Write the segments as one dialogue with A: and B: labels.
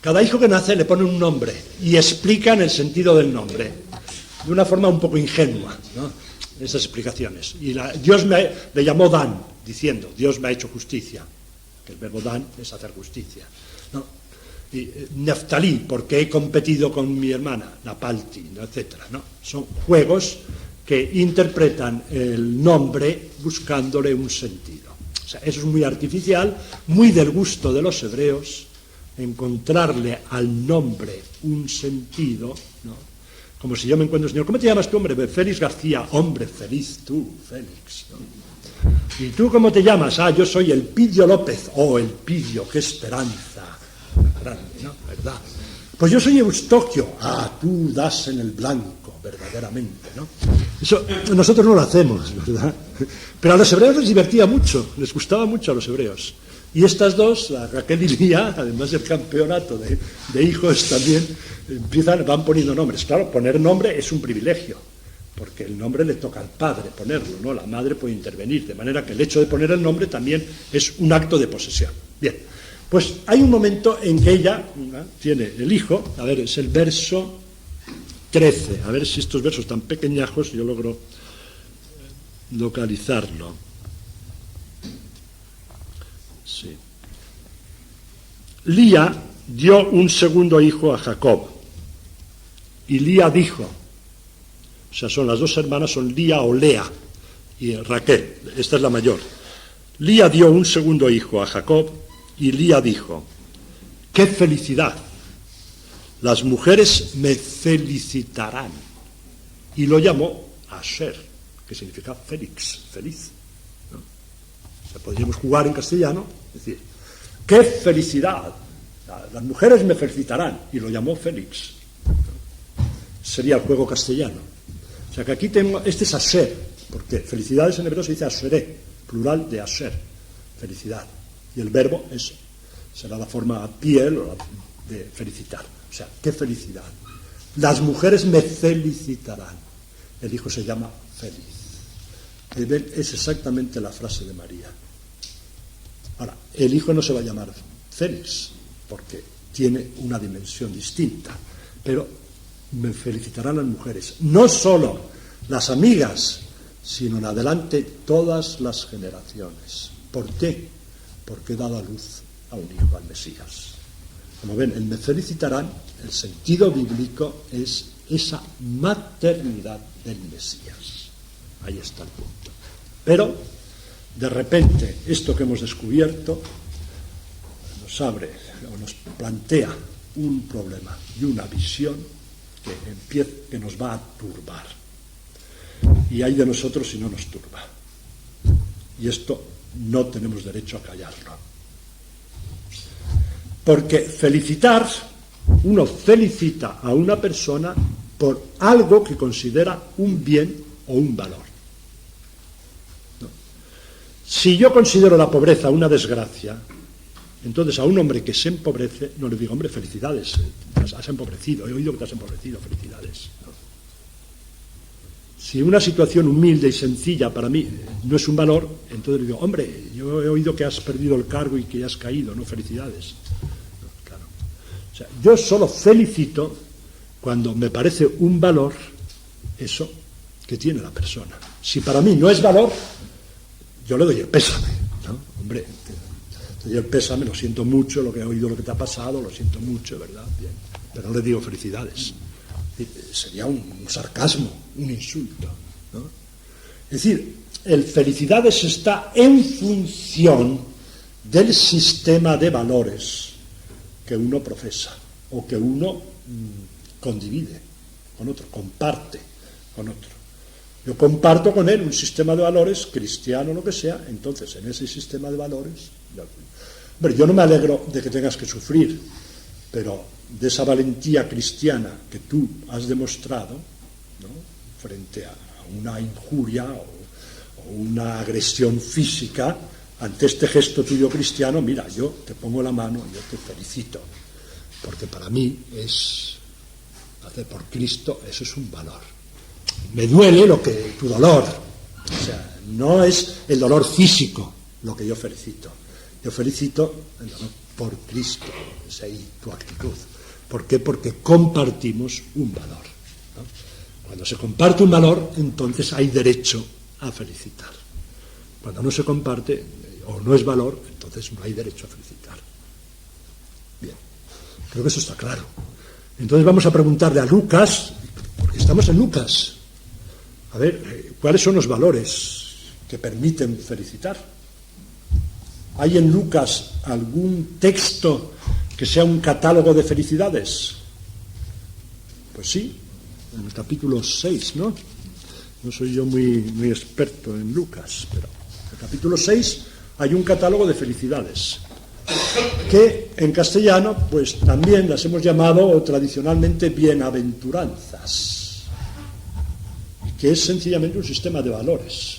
A: Cada hijo que nace le ponen un nombre y explican el sentido del nombre, de una forma un poco ingenua, ¿no? Esas explicaciones. Y Dios le llamó Dan, diciendo, Dios me ha hecho justicia, que el verbo Dan es hacer justicia, ¿no? Y Neftalí, porque he competido con mi hermana, Napalti, etcétera, ¿no? Son juegos que interpretan el nombre buscándole un sentido. O sea, eso es muy artificial, muy del gusto de los hebreos, encontrarle al nombre un sentido, ¿no? Como si yo me encuentro, señor, ¿cómo te llamas tú, hombre? Félix García, hombre, feliz tú, Félix, ¿no? ¿Y tú cómo te llamas? Ah, yo soy el Pidio López. Oh, el Pidio, qué esperanza grande, ¿no? ¿Verdad? Pues yo soy Eustoquio. Ah, tú das en el blanco, verdaderamente, ¿no? Eso nosotros no lo hacemos, ¿verdad? Pero a los hebreos les divertía mucho, les gustaba mucho a los hebreos. Y estas dos, Raquel y Lía, además del campeonato de hijos también, van poniendo nombres. Claro, poner nombre es un privilegio, porque el nombre le toca al padre ponerlo, ¿no? La madre puede intervenir, de manera que el hecho de poner el nombre también es un acto de posesión. Bien, pues hay un momento en que ella, ¿no?, tiene el hijo, a ver, es el verso 13, a ver si estos versos tan pequeñajos yo logro localizarlo. Sí. Lía dio un segundo hijo a Jacob, y Lía dijo, o sea, son las dos hermanas, son Lía o Lea y Raquel, esta es la mayor. Lía dio un segundo hijo a Jacob, y Lía dijo, ¡qué felicidad! Las mujeres me felicitarán. Y lo llamó Asher, que significa Félix, feliz, ¿no? O sea, podríamos jugar en castellano, decir, ¡qué felicidad! Las mujeres me felicitarán. Y lo llamó Félix. Sería el juego castellano. O sea que aquí tengo, este es Asher, porque felicidades en hebreo se dice Asheré, plural de Asher, felicidad. Y el verbo será la forma piel o de felicitar. O sea, qué felicidad. Las mujeres me felicitarán. El hijo se llama Félix. Es exactamente la frase de María. Ahora, el hijo no se va a llamar Félix, porque tiene una dimensión distinta, pero me felicitarán las mujeres, no solo las amigas, sino en adelante todas las generaciones. ¿Por qué? Porque he dado a luz a un hijo, al Mesías. Como ven, el me felicitarán, el sentido bíblico es esa maternidad del Mesías. Ahí está el punto. Pero, de repente, esto que hemos descubierto nos abre o nos plantea un problema y una visión que nos va a turbar. Y hay de nosotros si no nos turba. Y esto no tenemos derecho a callarlo. Porque felicitar, uno felicita a una persona por algo que considera un bien o un valor. ¿No? Si yo considero la pobreza una desgracia, entonces a un hombre que se empobrece no le digo, hombre, felicidades, has empobrecido, he oído que te has empobrecido, felicidades. ¿No? Si una situación humilde y sencilla para mí no es un valor, entonces le digo, hombre, yo he oído que has perdido el cargo y que has caído, no, felicidades. No, claro. O sea, yo solo felicito cuando me parece un valor eso que tiene la persona. Si para mí no es valor, yo le doy el pésame, ¿no? Hombre, te doy el pésame, lo siento mucho, lo que he oído, lo que te ha pasado, lo siento mucho, ¿verdad? Bien. Pero no le digo felicidades. Sería un sarcasmo, un insulto, ¿no? Es decir, el felicidades está en función del sistema de valores que uno profesa o que uno condivide con otro, comparte con otro. Yo comparto con él un sistema de valores, cristiano o lo que sea, entonces en ese sistema de valores, hombre, yo no me alegro de que tengas que sufrir, pero de esa valentía cristiana que tú has demostrado, ¿no?, frente a una injuria o una agresión física, ante este gesto tuyo cristiano, mira, yo te pongo la mano, yo te felicito, porque para mí es hacer por Cristo, eso es un valor. Me duele tu dolor, o sea, no es el dolor físico lo que yo felicito. Yo felicito el dolor por Cristo. Es ahí tu actitud. ¿Por qué? Porque compartimos un valor, ¿no? Cuando se comparte un valor, entonces hay derecho a felicitar. Cuando no se comparte o no es valor, entonces no hay derecho a felicitar. Bien, creo que eso está claro. Entonces vamos a preguntarle a Lucas, porque estamos en Lucas, a ver, ¿cuáles son los valores que permiten felicitar? ¿Hay en Lucas algún texto que sea un catálogo de felicidades? Pues sí, en el capítulo 6, ¿no? No soy yo muy experto en Lucas, pero en el capítulo 6 hay un catálogo de felicidades, que en castellano pues también las hemos llamado tradicionalmente bienaventuranzas, y que es sencillamente un sistema de valores.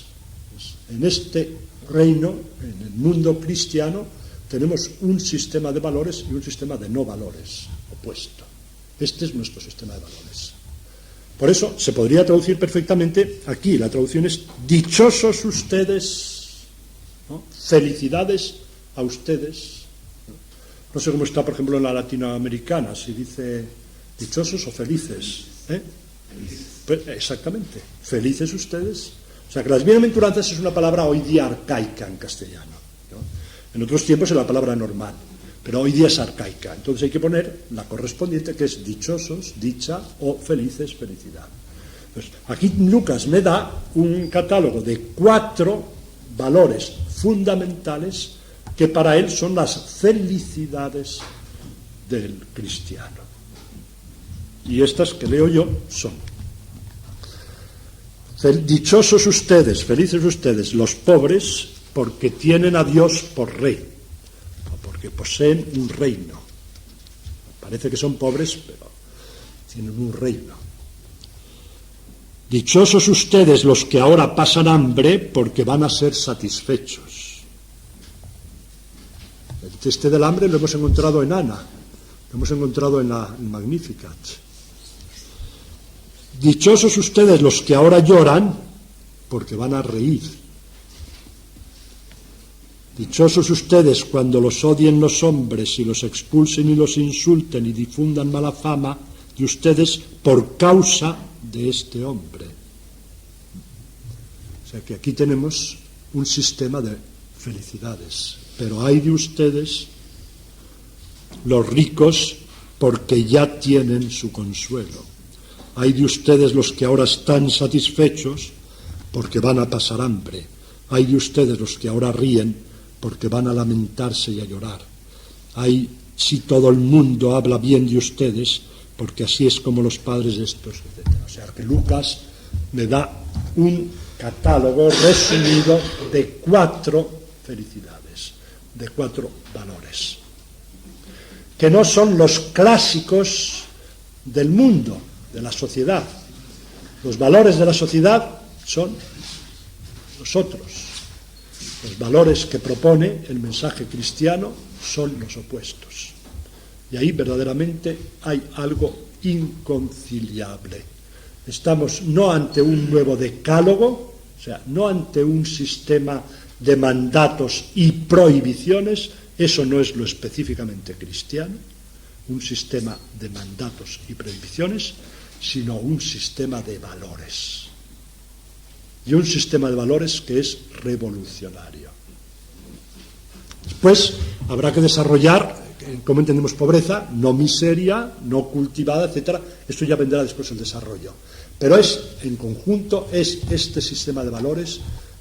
A: En este reino, en el mundo cristiano, tenemos un sistema de valores y un sistema de no valores opuesto. Este es nuestro sistema de valores. Por eso se podría traducir perfectamente aquí. La traducción es: dichosos ustedes, ¿no? Felicidades a ustedes. No sé cómo está, por ejemplo, en la latinoamericana, si dice dichosos o felices. Pues, exactamente, felices ustedes. O sea que las bienaventuranzas es una palabra hoy día arcaica en castellano, ¿no? En otros tiempos era la palabra normal, pero hoy día es arcaica. Entonces hay que poner la correspondiente, que es dichosos, dicha, o felices, felicidad. Pues aquí Lucas me da un catálogo de 4 valores fundamentales que para él son las felicidades del cristiano. Y estas que leo yo son: dichosos ustedes, felices ustedes, los pobres, porque tienen a Dios por rey, o porque poseen un reino. Parece que son pobres, pero tienen un reino. Dichosos ustedes los que ahora pasan hambre, porque van a ser satisfechos. El teste del hambre lo hemos encontrado en Ana, lo hemos encontrado en la Magnificat. Dichosos ustedes los que ahora lloran, porque van a reír. Dichosos ustedes cuando los odien los hombres y los expulsen y los insulten y difundan mala fama de ustedes por causa de este hombre. O sea que aquí tenemos un sistema de felicidades. Pero hay de ustedes, los ricos, porque ya tienen su consuelo. Hay de ustedes los que ahora están satisfechos, porque van a pasar hambre. Hay de ustedes los que ahora ríen, porque van a lamentarse y a llorar. Hay, si todo el mundo habla bien de ustedes, porque así es como los padres de estos, etc. O sea que Lucas me da un catálogo resumido de 4 felicidades, de 4 valores, que no son los clásicos del mundo, de la sociedad. Los valores de la sociedad son los otros. Los valores que propone el mensaje cristiano son los opuestos. Y ahí verdaderamente hay algo inconciliable. Estamos no ante un nuevo decálogo, o sea, no ante un sistema de mandatos y prohibiciones. Eso no es lo específicamente cristiano, un sistema de mandatos y prohibiciones, sino un sistema de valores. Y un sistema de valores que es revolucionario. Después habrá que desarrollar cómo entendemos pobreza, no miseria, no cultivada, etcétera. Esto ya vendrá después el desarrollo. Pero en conjunto, es este sistema de valores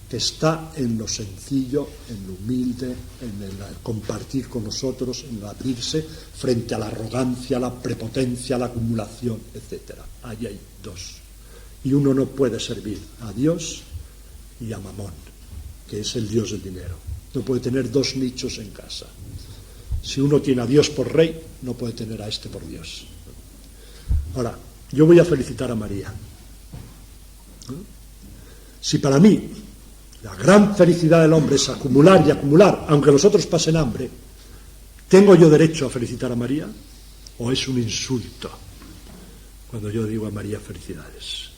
A: que está en lo sencillo, en lo humilde, en el compartir con nosotros, en el abrirse frente a la arrogancia, la prepotencia, la acumulación, etcétera. Ahí hay 2. Y uno no puede servir a Dios y a Mamón, que es el Dios del dinero. No puede tener 2 nichos en casa. Si uno tiene a Dios por rey, no puede tener a este por Dios. Ahora, yo voy a felicitar a María. Si para mí la gran felicidad del hombre es acumular y acumular, aunque los otros pasen hambre, ¿tengo yo derecho a felicitar a María? ¿O es un insulto cuando yo digo a María felicidades?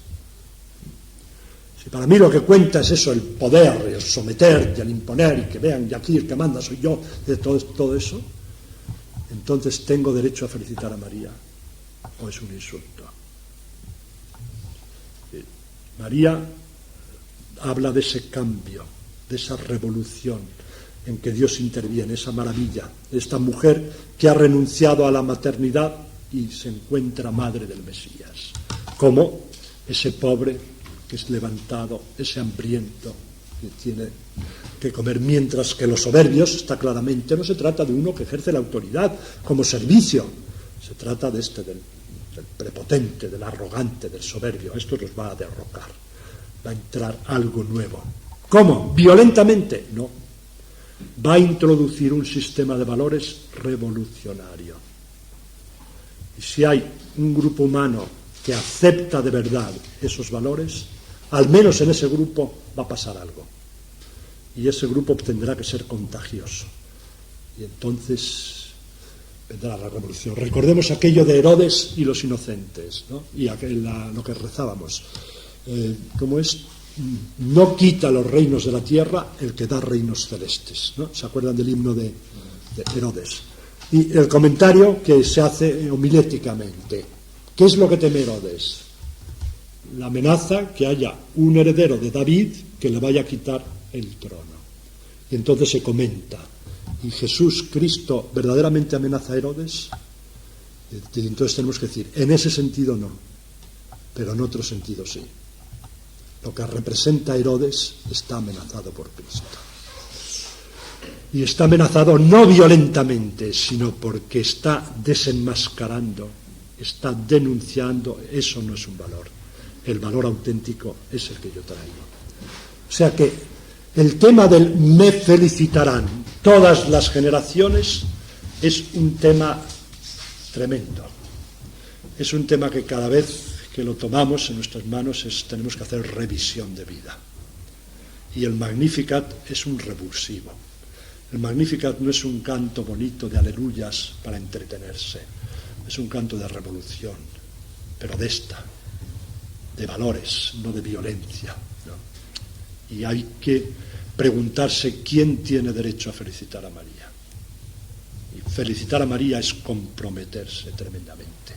A: Si para mí lo que cuenta es eso, el poder, el someter y el imponer, y que vean, y aquí el que manda soy yo, de todo eso, entonces ¿tengo derecho a felicitar a María o es un insulto? María habla de ese cambio, de esa revolución en que Dios interviene, esa maravilla, esta mujer que ha renunciado a la maternidad y se encuentra madre del Mesías, como ese pobre que es levantado, ese hambriento que tiene que comer, mientras que los soberbios, está claramente, no se trata de uno que ejerce la autoridad como servicio, se trata de del prepotente, del arrogante, del soberbio. Esto los va a derrocar, va a entrar algo nuevo. ¿Cómo? ¿Violentamente? No. Va a introducir un sistema de valores revolucionario. Y si hay un grupo humano que acepta de verdad esos valores, al menos en ese grupo va a pasar algo. Y ese grupo tendrá que ser contagioso. Y entonces vendrá la revolución. Recordemos aquello de Herodes y los inocentes, ¿no? Y lo que rezábamos. ¿Cómo es? No quita los reinos de la tierra el que da reinos celestes, ¿no? ¿Se acuerdan del himno de Herodes? Y el comentario que se hace homiléticamente. ¿Qué es lo que teme Herodes? La amenaza que haya un heredero de David que le vaya a quitar el trono. Y entonces se comenta, ¿y Jesús, Cristo, verdaderamente amenaza a Herodes? Y entonces tenemos que decir, en ese sentido no, pero en otro sentido sí. Lo que representa Herodes está amenazado por Cristo. Y está amenazado no violentamente, sino porque está desenmascarando, está denunciando. Eso no es un valor. El valor auténtico es el que yo traigo. O sea que el tema del me felicitarán todas las generaciones es un tema tremendo. Es un tema que cada vez que lo tomamos en nuestras manos tenemos que hacer revisión de vida. Y el Magnificat es un revulsivo. El Magnificat no es un canto bonito de aleluyas para entretenerse, es un canto de revolución, pero de valores, no de violencia, ¿no? Y hay que preguntarse quién tiene derecho a felicitar a María. Y felicitar a María es comprometerse tremendamente,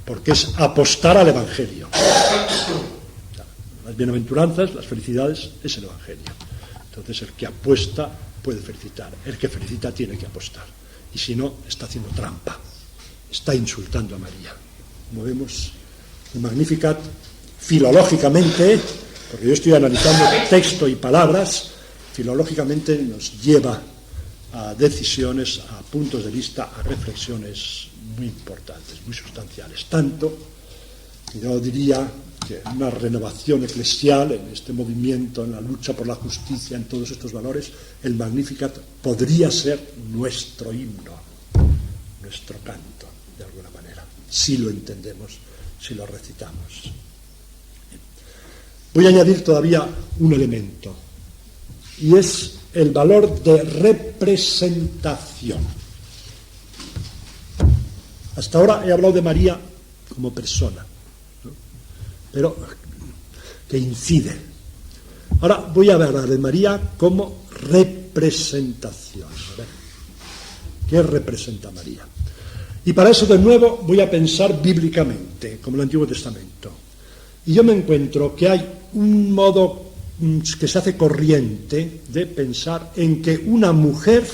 A: porque es apostar al Evangelio. Las bienaventuranzas, las felicidades, es el Evangelio. Entonces el que apuesta puede felicitar, el que felicita tiene que apostar, y si no, está haciendo trampa, está insultando a María. Como vemos, el Magnificat, filológicamente, porque yo estoy analizando texto y palabras, filológicamente nos lleva a decisiones, a puntos de vista, a reflexiones muy importantes, muy sustanciales. Tanto que yo diría que una renovación eclesial en este movimiento, en la lucha por la justicia, en todos estos valores, el Magnificat podría ser nuestro himno, nuestro canto, de alguna manera, si lo entendemos, si lo recitamos. Voy a añadir todavía un elemento, y es el valor de representación. Hasta ahora he hablado de María como persona, ¿no? Pero que incide. Ahora voy a hablar de María como representación. A ver, ¿qué representa María? Y para eso de nuevo voy a pensar bíblicamente, como el Antiguo Testamento. Y yo me encuentro que hay un modo que se hace corriente de pensar en que una mujer,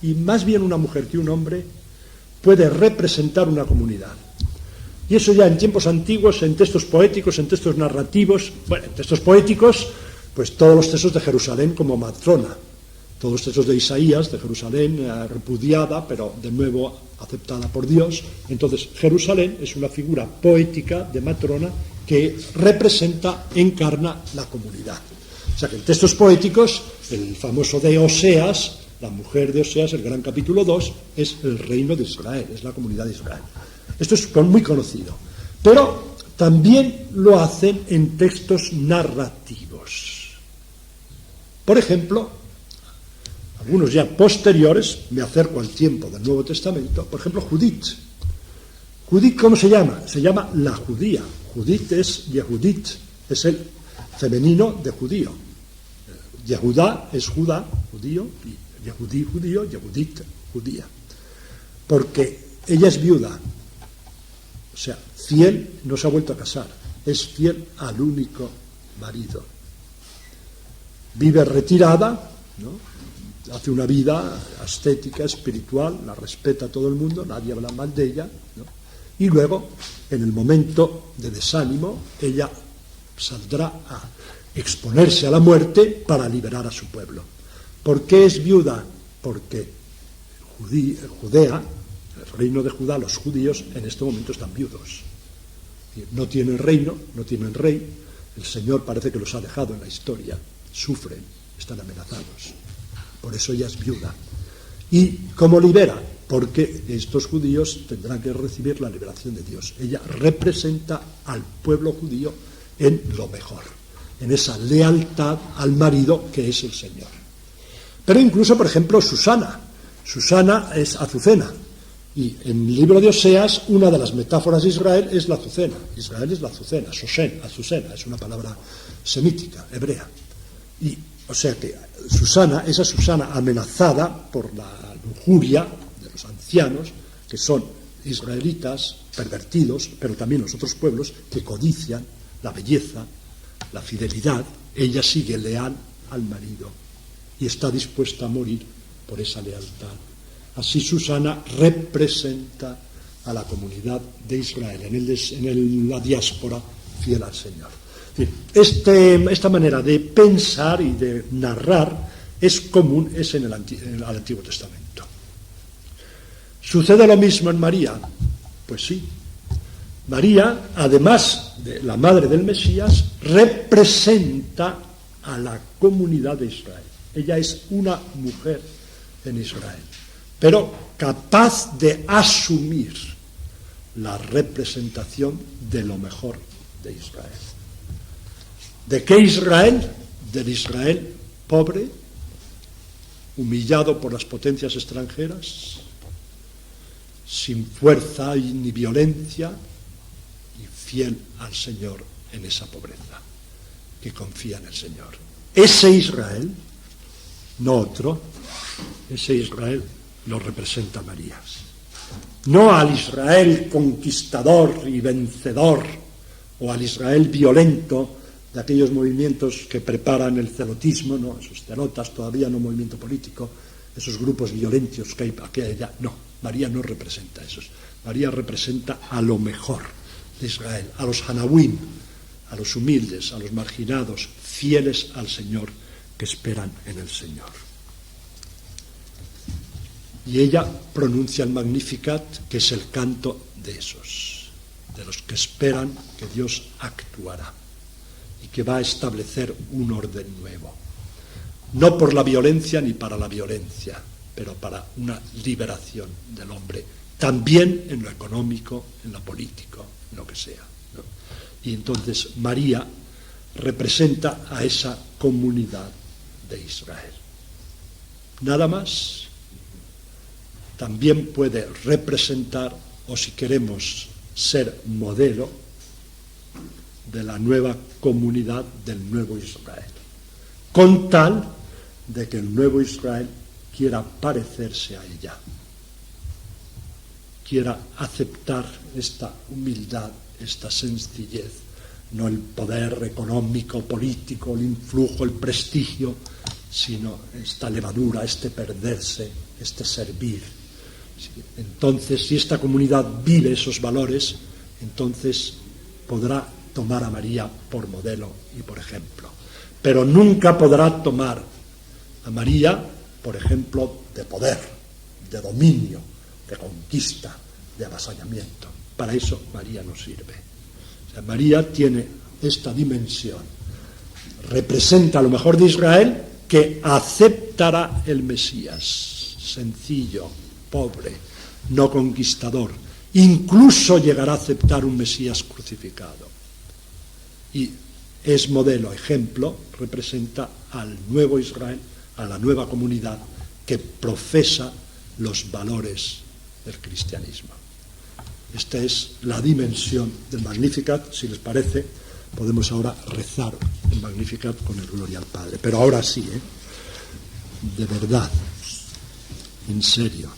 A: y más bien una mujer que un hombre, puede representar una comunidad. Y eso ya en tiempos antiguos, en textos poéticos, en textos narrativos, bueno, en textos poéticos, pues todos los textos de Jerusalén como matrona, todos los textos de Isaías, de Jerusalén repudiada, pero de nuevo aceptada por Dios. Entonces Jerusalén es una figura poética de matrona que representa, encarna la comunidad. O sea que en textos poéticos, el famoso de Oseas, la mujer de Oseas, el gran capítulo 2, es el reino de Israel, es la comunidad de Israel. Esto es muy conocido. Pero también lo hacen en textos narrativos. Por ejemplo, algunos ya posteriores, me acerco al tiempo del Nuevo Testamento, por ejemplo, Judith. Judith, ¿cómo se llama? Se llama la judía. Judith es Yehudit, es el femenino de judío. Yehudá es Judá, judío, y Yehudí, judío, Yehudit, judía. porque ella es viuda, o sea, fiel, no se ha vuelto a casar, es fiel al único marido. Vive retirada, ¿no? Hace una vida ascética, espiritual, la respeta a todo el mundo, nadie habla mal de ella, ¿no? Y luego, en el momento de desánimo, ella saldrá a exponerse a la muerte para liberar a su pueblo. ¿Por qué es viuda? Porque Judea, el reino de Judá, los judíos en este momento están viudos. No tienen reino, no tienen rey, el Señor parece que los ha dejado en la historia, sufren, están amenazados. Por eso ella es viuda. ¿Y cómo libera? Porque estos judíos tendrán que recibir la liberación de Dios. Ella representa al pueblo judío en lo mejor, en esa lealtad al marido que es el Señor. Pero incluso, por ejemplo, Susana es azucena. Y en el libro de Oseas, una de las metáforas de Israel es la azucena. Israel es la azucena, Shoshen, azucena, es una palabra semítica, hebrea. Y, o sea que esa Susana amenazada por la lujuria de los ancianos, que son israelitas, pervertidos, pero también los otros pueblos que codician la belleza, la fidelidad, ella sigue leal al marido y está dispuesta a morir por esa lealtad. Así Susana representa a la comunidad de Israel en la diáspora fiel al Señor. Esta manera de pensar y de narrar es común, es en el Antiguo Testamento. ¿Sucede lo mismo en María? Pues sí. María, además de la madre del Mesías, representa a la comunidad de Israel. Ella es una mujer en Israel, pero capaz de asumir la representación de lo mejor de Israel. ¿De qué Israel? Del Israel pobre, humillado por las potencias extranjeras, sin fuerza ni violencia, y fiel al Señor en esa pobreza, que confía en el Señor. Ese Israel, no otro, ese Israel lo representa María. No al Israel conquistador y vencedor, o al Israel violento de aquellos movimientos que preparan el celotismo, ¿no? Esos celotas, todavía no movimiento político, esos grupos violentos que hay allá. No, María no representa a esos. María representa a lo mejor de Israel, a los Hanawim, a los humildes, a los marginados, fieles al Señor, que esperan en el Señor. Y ella pronuncia el Magnificat, que es el canto de esos, de los que esperan que Dios actuará y que va a establecer un orden nuevo. No por la violencia ni para la violencia, pero para una liberación del hombre, también en lo económico, en lo político, en lo que sea, ¿no? Y entonces María representa a esa comunidad de Israel. Nada más. También puede representar, o si queremos ser modelo, de la nueva comunidad del nuevo Israel, con tal de que el nuevo Israel quiera parecerse a ella, quiera aceptar esta humildad, esta sencillez, no el poder económico, político, el influjo, el prestigio, sino esta levadura, este perderse, este servir. Entonces, si esta comunidad vive esos valores, entonces podrá tomar a María por modelo y por ejemplo. Pero nunca podrá tomar a María por ejemplo de poder, de dominio, de conquista, de avasallamiento. Para eso María no sirve. O sea, María tiene esta dimensión. Representa lo mejor de Israel, que aceptará el Mesías, sencillo, pobre, no conquistador. Incluso llegará a aceptar un Mesías crucificado. Y es modelo, ejemplo, representa al nuevo Israel, a la nueva comunidad que profesa los valores del cristianismo. Esta es la dimensión del Magnificat. Si les parece, podemos ahora rezar el Magnificat con el Gloria al Padre. Pero ahora sí, de verdad, en serio.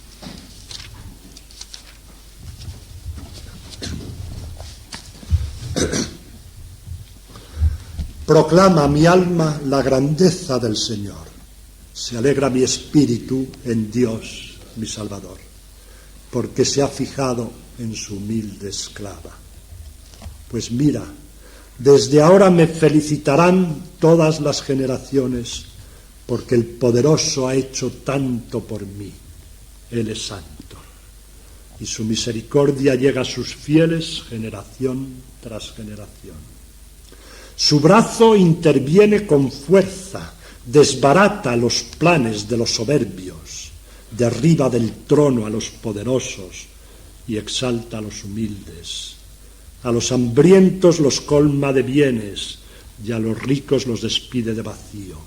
A: Proclama mi alma la grandeza del Señor. Se alegra mi espíritu en Dios, mi Salvador, porque se ha fijado en su humilde esclava. Pues mira, desde ahora me felicitarán todas las generaciones, porque el Poderoso ha hecho tanto por mí. Él es santo, y su misericordia llega a sus fieles generación tras generación. Su brazo interviene con fuerza, desbarata los planes de los soberbios, derriba del trono a los poderosos y exalta a los humildes. A los hambrientos los colma de bienes y a los ricos los despide de vacío.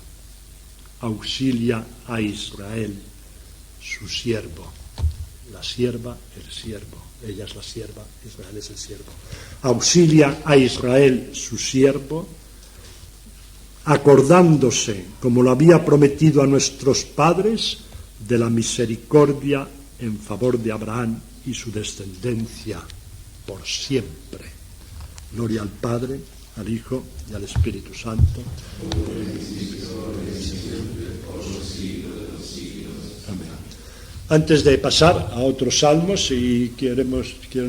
A: Auxilia a Israel, su siervo. La sierva, el siervo. Ella es la sierva, Israel es el siervo. Auxilia a Israel, su siervo, acordándose, como lo había prometido a nuestros padres, de la misericordia en favor de Abraham y su descendencia por siempre. Gloria al Padre, al Hijo y al Espíritu Santo. Amén. Antes de pasar a otros salmos, si quieren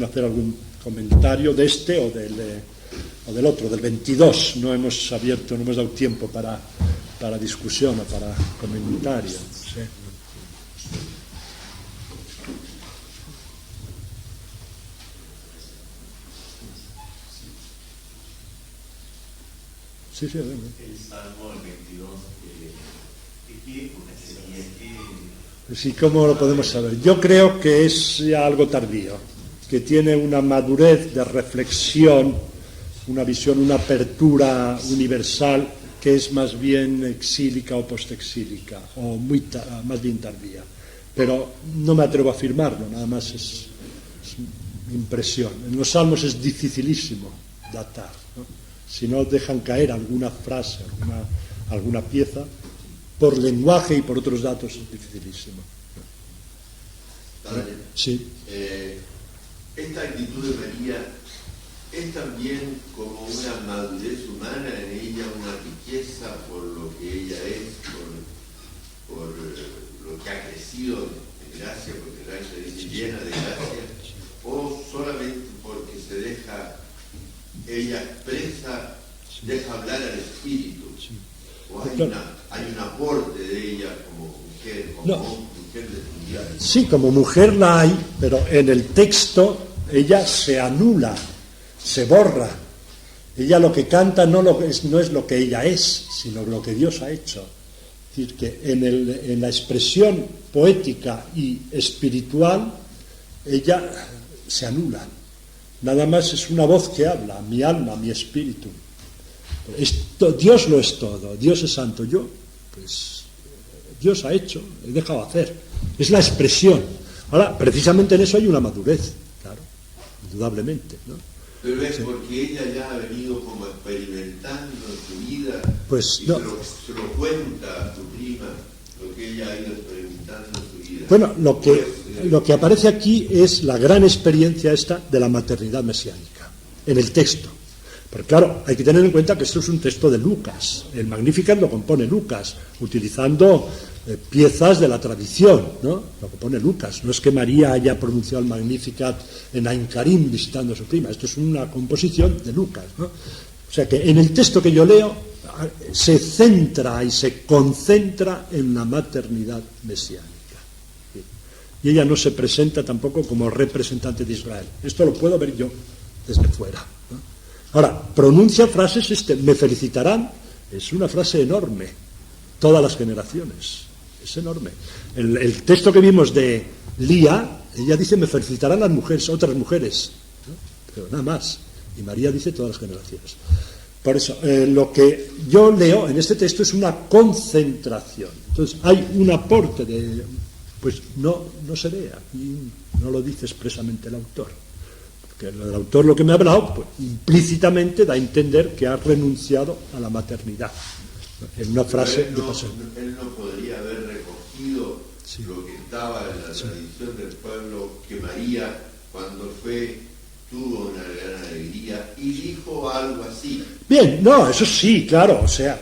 A: hacer algún comentario de este o del otro, del 22, no hemos dado tiempo para discusión o para comentario. ¿Sí? Sí, sí,
B: el Salmo 22, ¿qué sería?
A: Sí, ¿cómo lo podemos saber? Yo creo que es ya algo tardío, que tiene una madurez de reflexión, una visión, una apertura universal que es más bien exílica o postexílica, o más bien tardía. Pero no me atrevo a afirmarlo, nada más es impresión. En los salmos es dificilísimo datar, ¿no? Si no dejan caer alguna frase, alguna pieza, por lenguaje y por otros datos es dificilísimo.
C: Padre,
A: sí.
C: Esta actitud de María es también como una madurez humana, en ella una riqueza por lo que ella es, por lo que ha crecido en gracia, porque la gracia dice llena de gracia, o solamente porque se deja, ella expresa, deja hablar al espíritu, o hay un aporte de ella como mujer, mujer de su vida.
A: Sí, como mujer la hay, pero en el texto ella se anula, se borra. Ella lo que canta no es lo que ella es, sino lo que Dios ha hecho. Es decir, que en la expresión poética y espiritual, ella se anula. Nada más es una voz que habla, mi alma, mi espíritu. Dios lo es todo, Dios es santo. Dios ha hecho, he dejado hacer. Es la expresión. Ahora, precisamente en eso hay una madurez, claro, indudablemente, ¿no?
C: Pero es porque ella ya ha venido como experimentando en su vida,
A: pues
C: y
A: no.
C: se lo cuenta a su prima, lo que ella ha ido experimentando en su vida.
A: Bueno, lo que aparece aquí es la gran experiencia esta de la maternidad mesiánica, en el texto. Pero claro, hay que tener en cuenta que esto es un texto de Lucas. El Magnificat lo compone Lucas, utilizando piezas de la tradición, ¿no? Lo compone Lucas. No es que María haya pronunciado el Magnificat en Ain Karim visitando a su prima. Esto es una composición de Lucas, ¿no? O sea que en el texto que yo leo se centra y se concentra en la maternidad mesiánica. Y ella no se presenta tampoco como representante de Israel. Esto lo puedo ver yo desde fuera, ¿no? Ahora, pronuncia frases, me felicitarán, es una frase enorme, todas las generaciones, es enorme. El texto que vimos de Lía, ella dice, me felicitarán las mujeres, otras mujeres, ¿no? Pero nada más, y María dice todas las generaciones. Por eso, lo que yo leo en este texto es una concentración. Entonces, hay un aporte pues no se ve, aquí no lo dice expresamente el autor. Que el autor lo que me ha hablado, pues, implícitamente da a entender que ha renunciado a la maternidad. En una frase de paso.
C: Él no podría haber recogido lo que estaba en la tradición del pueblo, que María, cuando fue tuvo una gran alegría y dijo algo así.
A: Bien, no, eso sí, claro, o sea,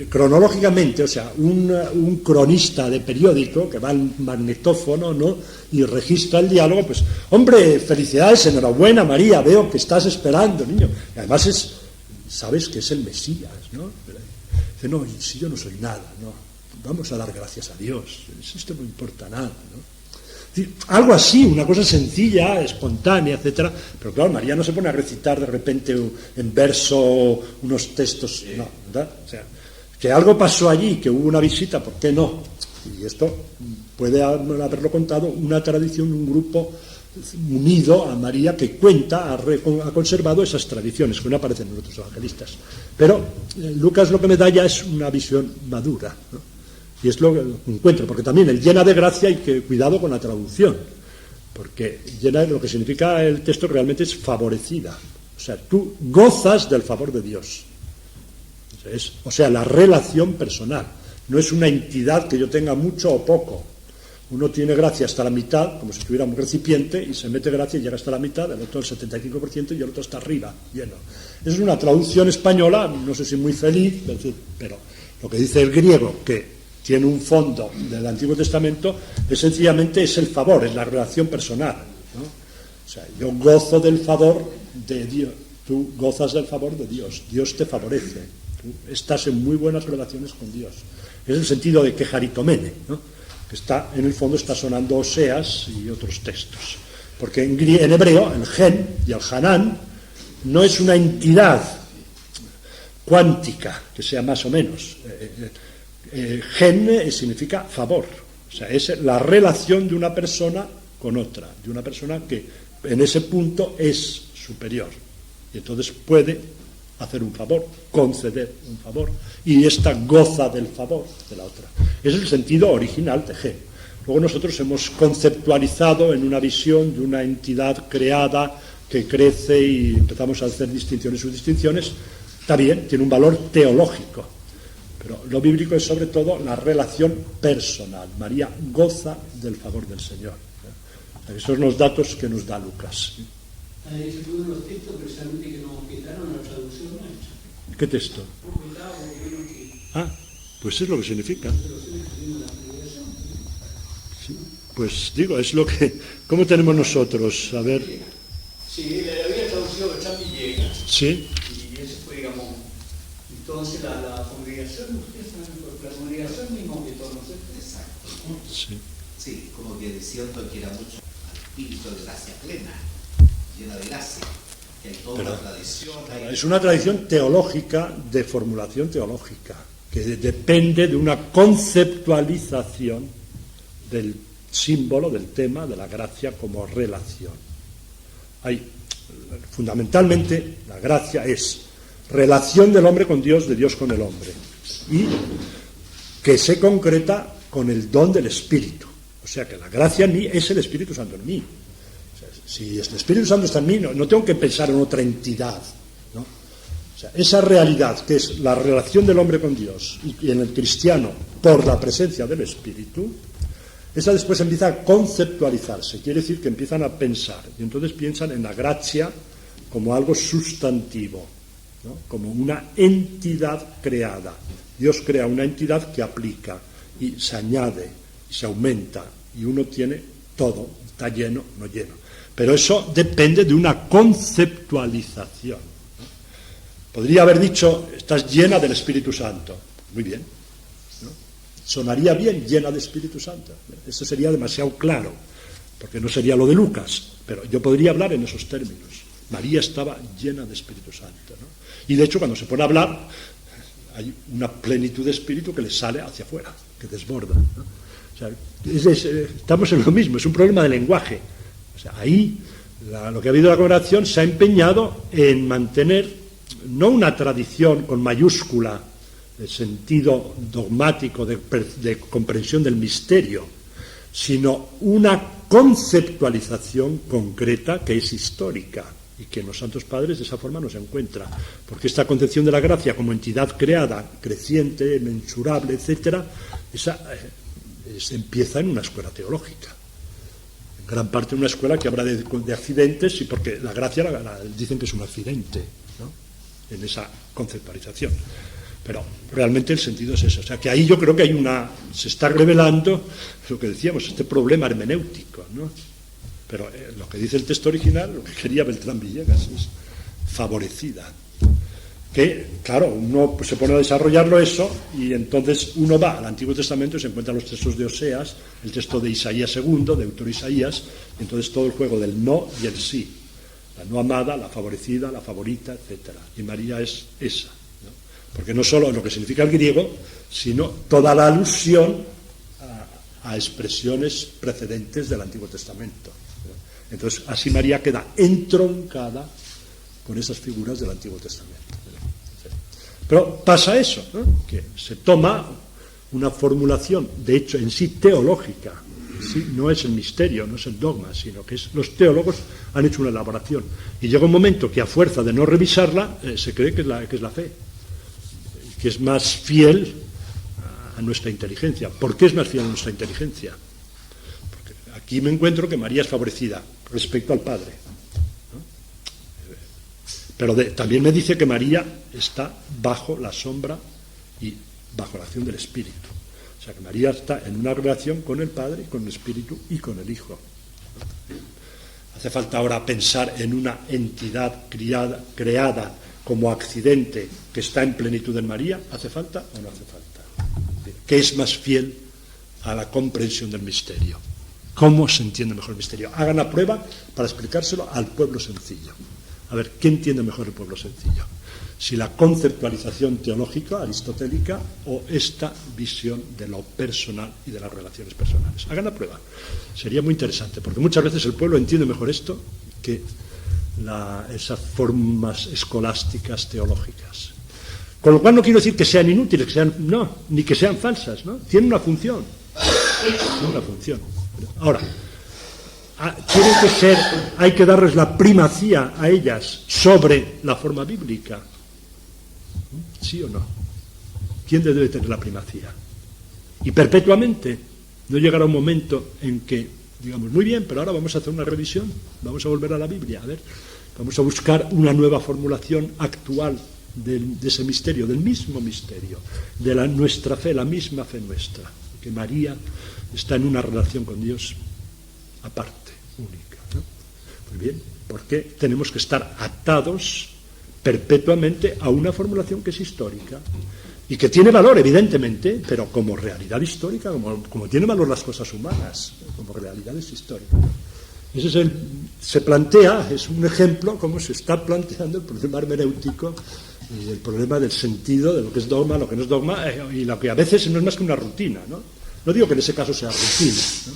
A: cronológicamente, o sea, un cronista de periódico que va al magnetófono, ¿no?, y registra el diálogo, pues, hombre, felicidades, enhorabuena, María, veo que estás esperando, niño. Y además sabes que es el Mesías, ¿no? Dice, no, y si yo no soy nada, ¿no? Vamos a dar gracias a Dios, esto no importa nada, ¿no? Algo así, una cosa sencilla, espontánea, etcétera, pero claro, María no se pone a recitar de repente en verso unos textos, no, ¿verdad? O sea, que algo pasó allí, que hubo una visita, ¿por qué no? Y esto puede haberlo contado una tradición, un grupo unido a María que cuenta, ha conservado esas tradiciones que no aparecen en los otros evangelistas. Pero Lucas lo que me da ya es una visión madura, ¿no? Y es lo que encuentro, porque también el llena de gracia hay que cuidado con la traducción, porque llena, lo que significa el texto realmente es favorecida, o sea, tú gozas del favor de Dios, o sea, la relación personal, no es una entidad que yo tenga mucho o poco. Uno tiene gracia hasta la mitad, como si tuviera un recipiente, y se mete gracia y llega hasta la mitad, el otro el 75% y el otro está arriba, lleno. Es una traducción española, no sé si muy feliz, pero lo que dice el griego, que tiene un fondo del Antiguo Testamento, es sencillamente es el favor, es la relación personal, ¿no? O sea, yo gozo del favor de Dios, tú gozas del favor de Dios, Dios te favorece, tú estás en muy buenas relaciones con Dios. Es el sentido de quejaritomene, ¿no?, que está, en el fondo está sonando Oseas y otros textos. Porque en hebreo, el gen y el hanán no es una entidad cuántica, que sea más o menos. Gen significa favor, o sea, es la relación de una persona con otra, de una persona que en ese punto es superior y entonces puede hacer un favor, conceder un favor, y ésta goza del favor de la otra. Es el sentido original de gen. Luego nosotros hemos conceptualizado en una visión de una entidad creada que crece y empezamos a hacer distinciones y subdistinciones. Está bien, tiene un valor teológico, pero lo bíblico es sobre todo la relación personal. María goza del favor del Señor. Esos son los datos que nos da Lucas.
D: Ese fue uno de los textos precisamente que nos quitaron la traducción nuestra.
A: ¿Qué texto? Ah, pues es lo que significa. Sí, pues digo, es lo que... ¿Cómo tenemos nosotros? A ver...
D: Sí, le había traducido Bertrand Villegas.
A: Sí.
D: Y ese fue, digamos... Entonces la congregación, ustedes saben, la congregación mismo que todos nosotros.
E: Exacto.
A: Sí.
E: Sí, como que diciendo que era mucho espíritu de gracia plena, llena de gracia, que hay toda una tradición.
A: Es una tradición teológica, de formulación teológica, que depende de una conceptualización del símbolo, del tema, de la gracia como relación. Fundamentalmente, la gracia es relación del hombre con Dios, de Dios con el hombre, y que se concreta con el don del Espíritu. O sea que la gracia en mí es el Espíritu Santo en mí. O sea, si el Espíritu Santo está en mí, no tengo que pensar en otra entidad, ¿no? O sea, esa realidad que es la relación del hombre con Dios y en el cristiano por la presencia del Espíritu, esa después empieza a conceptualizarse, quiere decir que empiezan a pensar, y entonces piensan en la gracia como algo sustantivo, ¿no?, como una entidad creada. Dios crea una entidad que aplica y se añade y se aumenta, y uno tiene todo, está lleno, no lleno. Pero eso depende de una conceptualización, ¿no? Podría haber dicho, estás llena del Espíritu Santo. Muy bien, ¿no? Sonaría bien, llena de Espíritu Santo. Eso sería demasiado claro, porque no sería lo de Lucas, pero yo podría hablar en esos términos. María estaba llena de Espíritu Santo, ¿no? Y de hecho, cuando se pone a hablar, hay una plenitud de espíritu que le sale hacia afuera, que desborda, ¿no? O sea, estamos en lo mismo, es un problema de lenguaje. O sea, ahí lo que ha habido la congregación se ha empeñado en mantener no una tradición con mayúscula de sentido dogmático, de comprensión del misterio, sino una conceptualización concreta que es histórica y que en los Santos Padres de esa forma no se encuentra, porque esta concepción de la gracia como entidad creada, creciente, mensurable, etcétera, esa empieza en una escuela teológica, gran parte de una escuela que habla de accidentes, y porque la gracia dicen que es un accidente, ¿no?, en esa conceptualización. Pero realmente el sentido es eso. O sea, que ahí yo creo que se está revelando lo que decíamos, este problema hermenéutico, ¿no? Pero lo que dice el texto original, lo que quería Beltrán Villegas, es favorecida. Que, claro, uno se pone a desarrollarlo eso, y entonces uno va al Antiguo Testamento y se encuentra los textos de Oseas, el texto de Isaías II, de autor Isaías, y entonces todo el juego del no y el sí. La no amada, la favorecida, la favorita, etc. Y María es esa, ¿no? Porque no solo lo que significa el griego, sino toda la alusión a expresiones precedentes del Antiguo Testamento, ¿no? Entonces, así María queda entroncada con esas figuras del Antiguo Testamento. Pero pasa eso, ¿no?, que se toma una formulación, de hecho en sí teológica, ¿sí?, no es el misterio, no es el dogma, sino que los teólogos han hecho una elaboración. Y llega un momento que a fuerza de no revisarla, se cree que es la fe, que es más fiel a nuestra inteligencia. ¿Por qué es más fiel a nuestra inteligencia? Porque aquí me encuentro que María es favorecida respecto al Padre, ¿no? Pero también me dice que María está bajo la sombra y bajo la acción del Espíritu. O sea, que María está en una relación con el Padre, con el Espíritu y con el Hijo. Hace falta ahora pensar en una entidad creada como accidente que está en plenitud en María. ¿Hace falta o no hace falta? ¿Qué es más fiel a la comprensión del misterio? ¿Cómo se entiende mejor el misterio? Hagan la prueba para explicárselo al pueblo sencillo. A ver, ¿qué entiende mejor el pueblo sencillo? Si la conceptualización teológica, aristotélica, o esta visión de lo personal y de las relaciones personales. Hagan la prueba. Sería muy interesante, porque muchas veces el pueblo entiende mejor esto que esas formas escolásticas teológicas. Con lo cual no quiero decir que sean inútiles, ni que sean falsas, ¿no? Tienen una función. Tienen una función. Ahora, hay que darles la primacía a ellas sobre la forma bíblica. ¿Sí o no? ¿Quién debe tener la primacía? Y perpetuamente. No llegará un momento en que digamos, muy bien, pero ahora vamos a hacer una revisión, vamos a volver a la Biblia, a ver, vamos a buscar una nueva formulación actual de ese misterio, del mismo misterio, de nuestra fe, la misma fe nuestra, que María está en una relación con Dios aparte, única, ¿no? Muy bien, porque tenemos que estar atados perpetuamente a una formulación que es histórica y que tiene valor, evidentemente, pero como realidad histórica, como tiene valor las cosas humanas, como realidades históricas. Ese se plantea, es un ejemplo, cómo se está planteando el problema hermenéutico y el problema del sentido de lo que es dogma, lo que no es dogma, y lo que a veces no es más que una rutina, ¿no? No digo que en ese caso sea rutina, ¿no?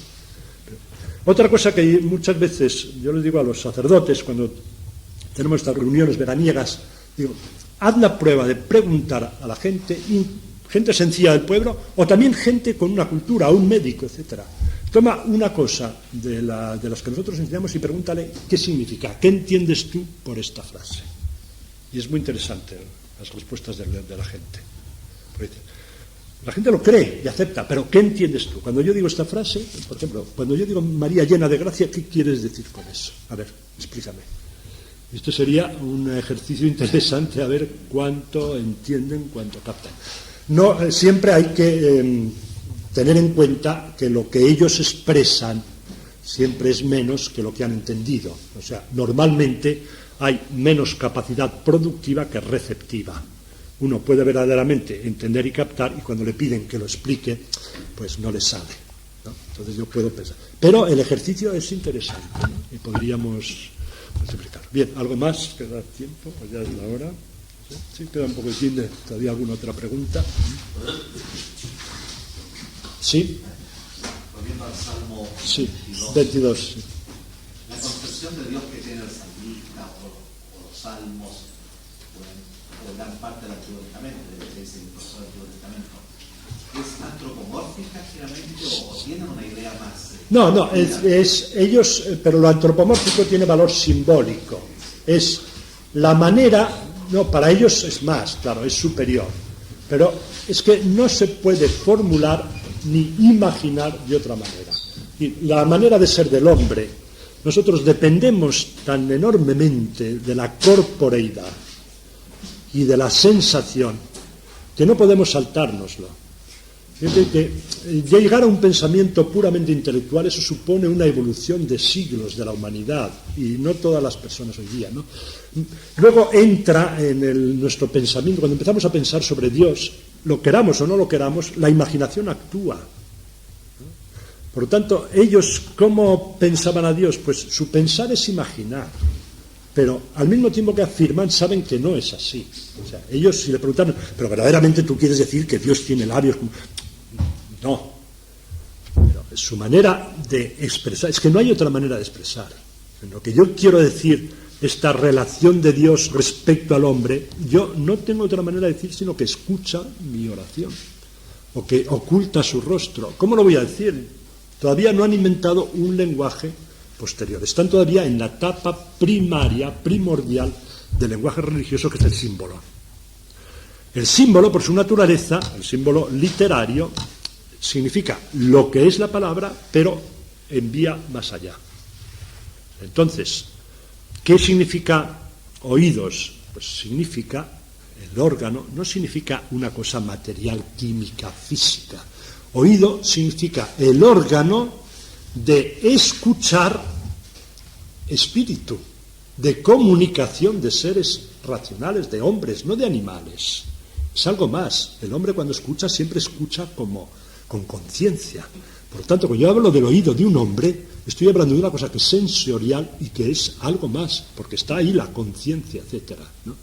A: Pero otra cosa que muchas veces yo les digo a los sacerdotes cuando tenemos estas reuniones veraniegas, digo, haz la prueba de preguntar a la gente, gente sencilla del pueblo, o también gente con una cultura, un médico, etcétera. Toma una cosa de las que nosotros enseñamos y pregúntale qué significa, qué entiendes tú por esta frase. Y es muy interesante las respuestas de la gente. Porque la gente lo cree y acepta, pero ¿qué entiendes tú? Cuando yo digo esta frase, por ejemplo, cuando yo digo María llena de gracia, ¿qué quieres decir con eso? A ver, explícame. Esto sería un ejercicio interesante, a ver cuánto entienden, cuánto captan. No, siempre hay que tener en cuenta que lo que ellos expresan siempre es menos que lo que han entendido. O sea, normalmente hay menos capacidad productiva que receptiva. Uno puede verdaderamente entender y captar, y cuando le piden que lo explique, pues no le sale, ¿no? Entonces yo puedo pensar. Pero el ejercicio es interesante, ¿no? Y podríamos multiplicar. Bien, ¿algo más? ¿Queda tiempo? ¿O ya es la hora? Sí, queda un poco de tiempo. ¿Todavía alguna otra pregunta? ¿Sí?
E: Volviendo al Salmo 22.
A: Sí, 22. Sí.
E: La concepción de Dios que tiene el salmista o los salmos, o gran parte del Antiguo Testamento, es el profesor del Antiguo Testamento, ¿es antropomórfica generalmente o tienen una idea más?
A: No, ellos, pero lo antropomórfico tiene valor simbólico. Es la manera, no, para ellos es más, claro, es superior. Pero es que no se puede formular ni imaginar de otra manera. Y la manera de ser del hombre, nosotros dependemos tan enormemente de la corporeidad y de la sensación que no podemos saltárnoslo. Fíjate que llegar a un pensamiento puramente intelectual, eso supone una evolución de siglos de la humanidad, y no todas las personas hoy día, ¿no? Luego entra en nuestro pensamiento, cuando empezamos a pensar sobre Dios, lo queramos o no lo queramos, la imaginación actúa. Por lo tanto, ellos, ¿cómo pensaban a Dios? Pues su pensar es imaginar, pero al mismo tiempo que afirman, saben que no es así. O sea, ellos, si le preguntaron, pero verdaderamente tú quieres decir que Dios tiene labios. No. Pero es su manera de expresar. Es que no hay otra manera de expresar. En lo que yo quiero decir, esta relación de Dios respecto al hombre, yo no tengo otra manera de decir sino que escucha mi oración, o que oculta su rostro. ¿Cómo lo voy a decir? Todavía no han inventado un lenguaje posterior. Están todavía en la etapa primaria, primordial del lenguaje religioso, que es el símbolo. El símbolo, por su naturaleza, el símbolo literario, significa lo que es la palabra, pero envía más allá. Entonces, ¿qué significa oídos? Pues significa el órgano, no significa una cosa material, química, física. Oído significa el órgano de escuchar espíritu, de comunicación de seres racionales, de hombres, no de animales. Es algo más. El hombre cuando escucha siempre escucha como con conciencia. Por lo tanto, cuando yo hablo del oído de un hombre, estoy hablando de una cosa que es sensorial y que es algo más, porque está ahí la conciencia, etcétera, ¿no?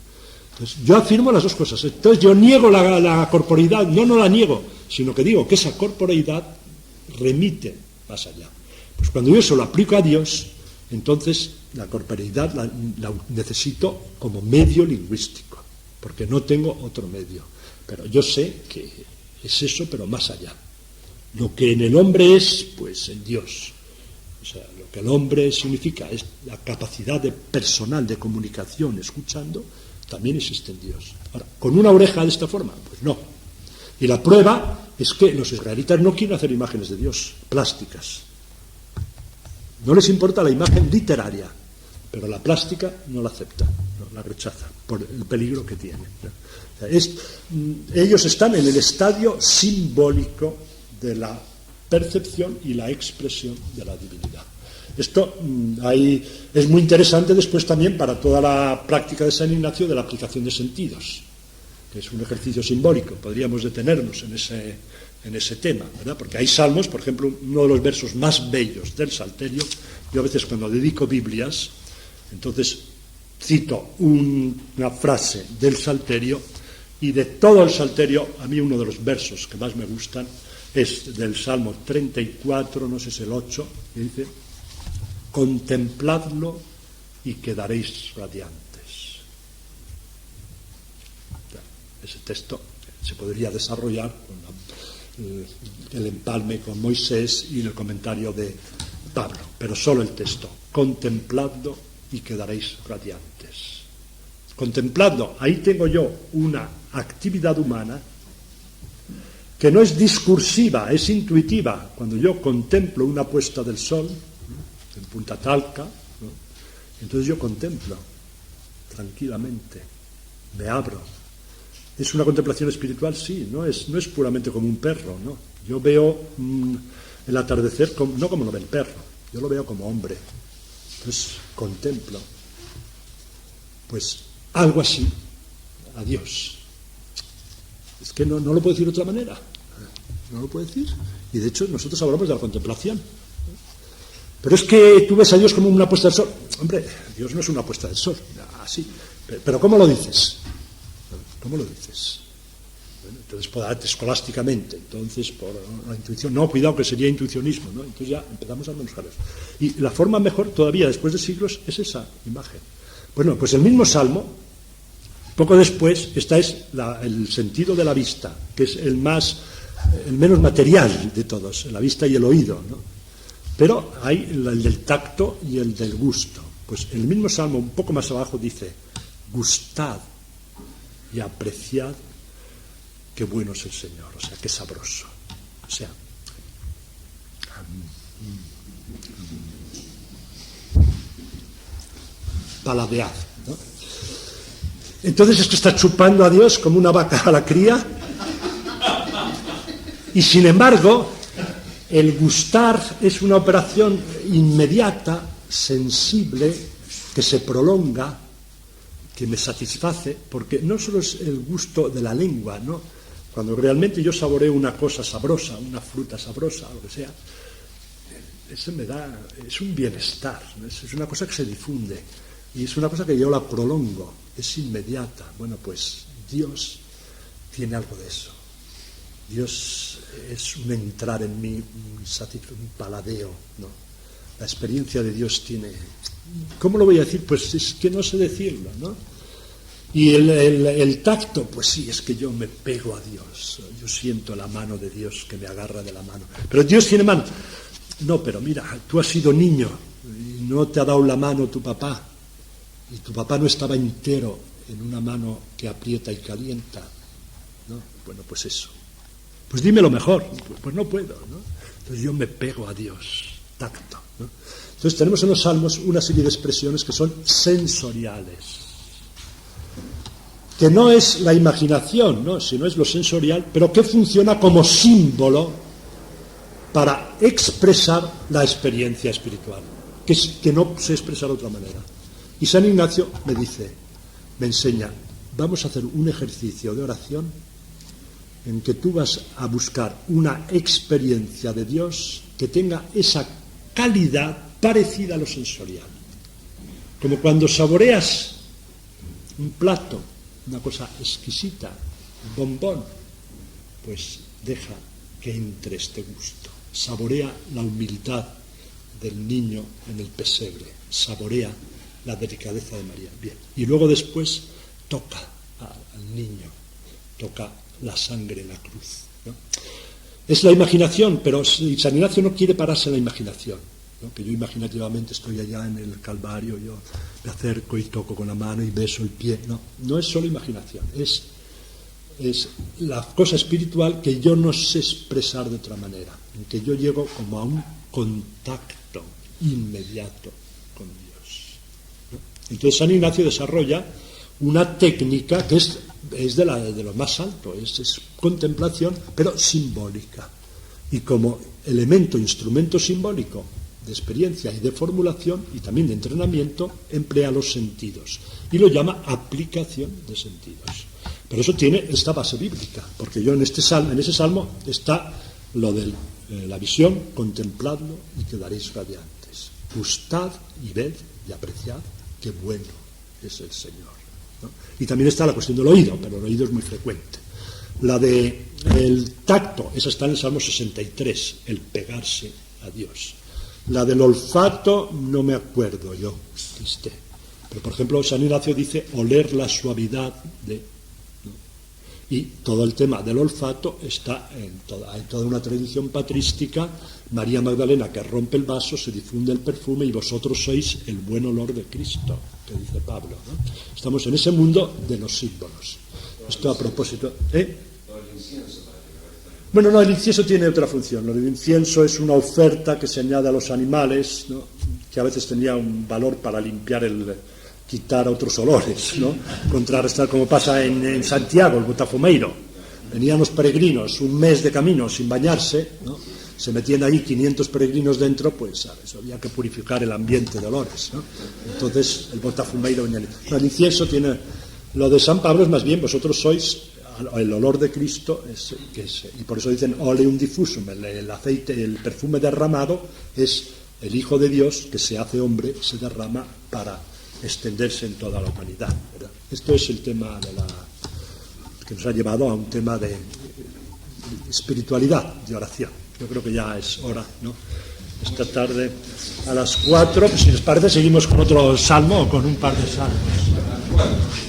A: Entonces, yo afirmo las dos cosas. Entonces, yo niego la corporeidad, no la niego, sino que digo que esa corporeidad remite más allá. Pues cuando yo eso lo aplico a Dios, entonces la corporeidad la necesito como medio lingüístico, porque no tengo otro medio. Pero yo sé que es eso, pero más allá. Lo que en el hombre es, pues en Dios. O sea, lo que el hombre significa es la capacidad personal de comunicación escuchando, también existe en Dios. Ahora, ¿con una oreja de esta forma? Pues no. Y la prueba es que los israelitas no quieren hacer imágenes de Dios plásticas. No les importa la imagen literaria, pero la plástica no la acepta, no, la rechaza, por el peligro que tiene. O sea, ellos están en el estadio simbólico de la percepción y la expresión de la divinidad. Esto ahí es muy interesante después también para toda la práctica de San Ignacio de la aplicación de sentidos, que es un ejercicio simbólico. Podríamos detenernos en ese tema, ¿verdad? Porque hay salmos, por ejemplo, uno de los versos más bellos del Salterio. Yo a veces cuando dedico Biblias, entonces cito una frase del Salterio, y de todo el Salterio, a mí uno de los versos que más me gustan es del Salmo 34, no sé si es el 8, que dice: contempladlo y quedaréis radiantes. Ese texto se podría desarrollar con el empalme con Moisés y el comentario de Pablo, pero solo el texto: contempladlo y quedaréis radiantes. Contempladlo, ahí tengo yo una actividad humana que no es discursiva, es intuitiva. Cuando yo contemplo una puesta del sol en Punta Talca, ¿no?, entonces yo contemplo tranquilamente, me abro. ¿Es una contemplación espiritual? Sí, no es puramente como un perro, ¿no? Yo veo el atardecer no como lo ve el perro, yo lo veo como hombre. Entonces contemplo, pues algo así, a Dios. Es que no lo puedo decir de otra manera, no lo puedo decir. Y de hecho nosotros hablamos de la contemplación. Pero es que tú ves a Dios como una puesta del sol. Hombre, Dios no es una puesta del sol, así. Pero ¿cómo lo dices? ¿Cómo lo dices? Bueno, entonces, escolásticamente, entonces por la intuición. No, cuidado, que sería intuicionismo, ¿no? Entonces ya empezamos a manejarlos. Y la forma mejor todavía, después de siglos, es esa imagen. Bueno, pues el mismo Salmo, poco después, el sentido de la vista, que es el menos material de todos, la vista y el oído, ¿no? Pero hay el del tacto y el del gusto. Pues el mismo Salmo, un poco más abajo, dice: gustad y apreciad qué bueno es el Señor, o sea, qué sabroso. O sea, paladead, ¿no? Entonces es que está chupando a Dios como una vaca a la cría. Y sin embargo, el gustar es una operación inmediata, sensible, que se prolonga, que me satisface, porque no solo es el gusto de la lengua, ¿no? Cuando realmente yo saboreo una cosa sabrosa, una fruta sabrosa, lo que sea, eso me da, es un bienestar, ¿no? Es una cosa que se difunde, y es una cosa que yo la prolongo, es inmediata. Bueno, pues Dios tiene algo de eso. Dios es un entrar en mí, un paladeo, ¿no? La experiencia de Dios tiene... ¿Cómo lo voy a decir? Pues es que no sé decirlo, ¿no? Y el tacto, pues sí, es que yo me pego a Dios. Yo siento la mano de Dios que me agarra de la mano. Pero Dios tiene mano. No, pero mira, tú has sido niño y no te ha dado la mano tu papá. Y tu papá no estaba entero en una mano que aprieta y calienta, ¿no? Bueno, pues eso. Pues dímelo mejor. Pues no puedo, ¿no? Entonces yo me pego a Dios. Tacto, ¿no? Entonces tenemos en los Salmos una serie de expresiones que son sensoriales, que no es la imaginación, ¿no? Sino es lo sensorial, pero que funciona como símbolo para expresar la experiencia espiritual, que no se expresa de otra manera. Y San Ignacio me enseña, vamos a hacer un ejercicio de oración en que tú vas a buscar una experiencia de Dios que tenga esa calidad parecida a lo sensorial. Como cuando saboreas un plato, una cosa exquisita, un bombón, pues deja que entre este gusto. Saborea la humildad del niño en el pesebre, saborea la delicadeza de María. Bien. Y luego después toca al niño, toca la sangre en la cruz, ¿no? Es la imaginación, pero San Ignacio no quiere pararse en la imaginación, ¿no? Que yo imaginativamente estoy allá en el Calvario, yo me acerco y toco con la mano y beso el pie. No es solo imaginación, es la cosa espiritual que yo no sé expresar de otra manera, en que yo llego como a un contacto inmediato con Dios, ¿no? Entonces San Ignacio desarrolla una técnica que es de lo más alto, es contemplación, pero simbólica. Y como elemento, instrumento simbólico de experiencia y de formulación y también de entrenamiento, emplea los sentidos y lo llama aplicación de sentidos. Pero eso tiene esta base bíblica, porque yo en ese salmo está lo de la visión, contempladlo y quedaréis radiantes. Gustad y ved y apreciad qué bueno es el Señor, ¿no? Y también está la cuestión del oído, pero el oído es muy frecuente. La del tacto, esa está en el Salmo 63, el pegarse a Dios. La del olfato no me acuerdo yo, triste. Pero por ejemplo San Ignacio dice oler la suavidad de, ¿no? Y todo el tema del olfato está hay toda una tradición patrística. María Magdalena que rompe el vaso, se difunde el perfume y vosotros sois el buen olor de Cristo, que dice Pablo, ¿no? Estamos en ese mundo de los símbolos. Esto a propósito, Bueno, no, el incienso tiene otra función. Lo del incienso es una oferta que se añade a los animales, ¿no? Que a veces tenía un valor para quitar otros olores, ¿no? Contrarrestar, como pasa en Santiago, el Botafumeiro. Venían los peregrinos un mes de camino sin bañarse, ¿no? Se metían ahí 500 peregrinos dentro, pues ¿sabes? Había que purificar el ambiente de olores, ¿no? Entonces el Botafumeiro venía. El incienso tiene... Lo de San Pablo es más bien, vosotros sois el olor de Cristo, y por eso dicen oleum diffusum, el aceite, el perfume derramado es el Hijo de Dios que se hace hombre, se derrama para extenderse en toda la humanidad, ¿verdad? Esto es el tema que nos ha llevado a un tema de espiritualidad, de oración. Yo creo que ya es hora, ¿no? Esta tarde a las 4, pues si les parece seguimos con otro salmo o con un par de salmos.